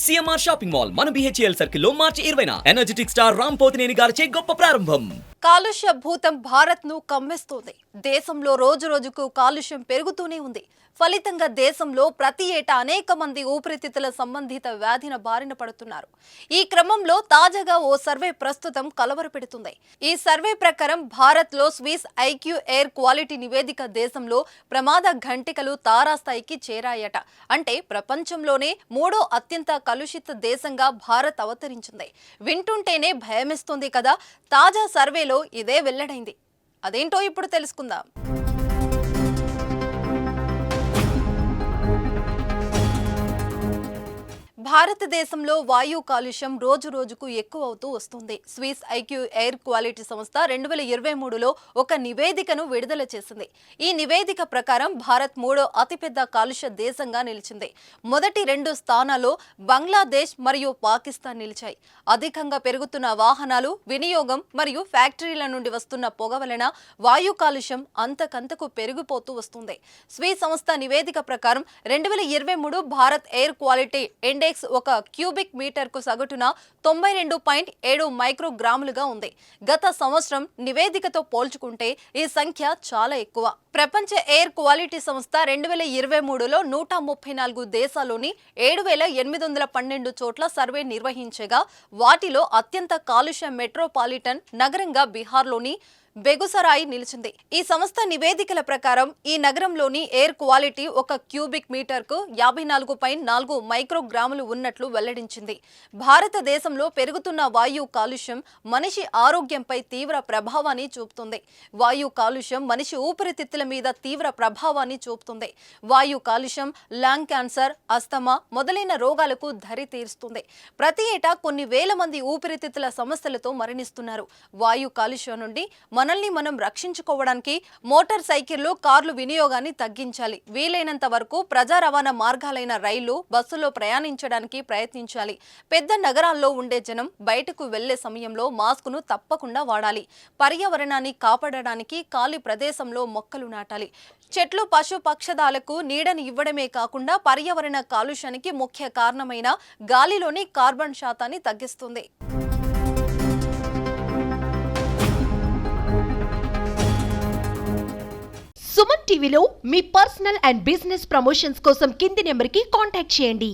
CMR shopping mall మన BHEL circle లో మార్చి 20న energetic star Ram Pothineni గారిచే గొప్ప ప్రారంభం. కాలుష్య భూతం భారత్ ను కమ్మేస్తోంది. దేశంలో రోజు రోజుకు కాలుష్యం పెరుగుతూనే ఉంది. ఫలితంగా దేశంలో ప్రతి ఏటా అనేక మంది ఊపిరితిత్తుల సంబంధిత వ్యాధిన బారిన పడుతున్నారు. ఈ క్రమంలో తాజాగా ఓ సర్వే ప్రస్తుతం కలవరపెడుతుంది. ఈ సర్వే ప్రకారం భారత్ లో స్విస్ ఐక్యూ ఎయిర్ క్వాలిటీ నివేదిక దేశంలో ప్రమాద ఘంటికలు తారాస్థాయికి చేరాయట. అంటే ప్రపంచంలోనే మూడో అత్యంత కలుషిత దేశంగా భారత్ అవతరించింది. వింటుంటేనే భయమేస్తుంది కదా. తాజా సర్వేలో ఇదే వెల్లడైంది. అదేంటో ఇప్పుడు తెలుసుకుందాం. భారతదేశంలో వాయు కాలుష్యం రోజు రోజుకు ఎక్కువ అవుతూ వస్తుంది. స్విస్ ఐక్యూ ఎయిర్ క్వాలిటీ సంస్థ 2023లో ఒక నివేదికను విడుదల చేసింది. ఈ నివేదిక ప్రకారం భారత్ మూడో అతిపెద్ద కాలుష్య దేశంగా నిలిచింది. మొదటి 2 స్థానాల్లో బంగ్లాదేశ్ మరియు పాకిస్తాన్ నిలిచాయి. అధికంగా పెరుగుతున్న వాహనాలు వినియోగం మరియు ఫ్యాక్టరీల నుండి వస్తున్న పొగ వలన వాయు కాలుష్యం అంతకంతకు పెరిగిపోతూ వస్తుంది. స్విస్ సంస్థ నివేదిక ప్రకారం 2023 భారత్ ఎయిర్ క్వాలిటీ ఇండెక్స్ ఒక క్యూబిక్ మీటర్ కు సగటున 92.7 మైక్రోగ్రాములుగా ఉంది. గత సంవత్సరం నివేదికతో పోల్చుకుంటే ఈ సంఖ్య చాలా ఎక్కువ. ప్రపంచ ఎయిర్ క్వాలిటీ సంస్థ 2023లో 134 దేశాల్లోని 7,812 చోట్ల సర్వే నిర్వహించగా వాటిలో అత్యంత కాలుష్య మెట్రోపాలిటన్ నగరంగా బీహార్లోని బెగుసరాయి నిలిచింది. ఈ సంస్థ నివేదికల ప్రకారం ఈ నగరంలోని ఎయిర్ క్వాలిటీ ఒక క్యూబిక్ మీటర్ కు 54.4 మైక్రోగ్రాములు ఉన్నట్లు వెల్లడించింది. భారతదేశంలో పెరుగుతున్న వాయు కాలుష్యం మనిషి ఆరోగ్యంపై తీవ్ర ప్రభావాన్ని చూపుతుంది. వాయు కాలుష్యం మనిషి ఊపిరితిత్తుల మీద తీవ్ర ప్రభావాన్ని చూపుతుంది. వాయు కాలుష్యం లంగ్ క్యాన్సర్, అస్తమా మొదలైన రోగాలకు దరి తీరుస్తుంది. ప్రతి ఏటా కొన్ని వేల మంది ఊపిరితిత్తుల సమస్యలతో మరణిస్తున్నారు. వాయు కాలుష్యం నుండి మనల్ని మనం రక్షించుకోవడానికి మోటార్ సైకిళ్లు, కార్లు వినియోగాన్ని తగ్గించాలి. వీలైనంత వరకు ప్రజా రవాణా మార్గాలైన రైళ్లు, బస్సుల్లో ప్రయాణించడానికి ప్రయత్నించాలి. పెద్ద నగరాల్లో ఉండే జనం బయటకు వెళ్లే సమయంలో మాస్కును తప్పకుండా వాడాలి. పర్యావరణాన్ని కాపాడడానికి ఖాళీ ప్రదేశంలో మొక్కలు నాటాలి. చెట్లు పశు పక్షాదాలకు నీడని ఇవ్వడమే కాకుండా పర్యావరణ కాలుష్యానికి ముఖ్య కారణమైన గాలిలోని కార్బన్ శాతాన్ని తగ్గిస్తుంది. సుమన్ టీవీలో మీ పర్సనల్ అండ్ బిజినెస్ ప్రమోషన్స్ కోసం కింది నెంబర్కి కాంటాక్ట్ చేయండి.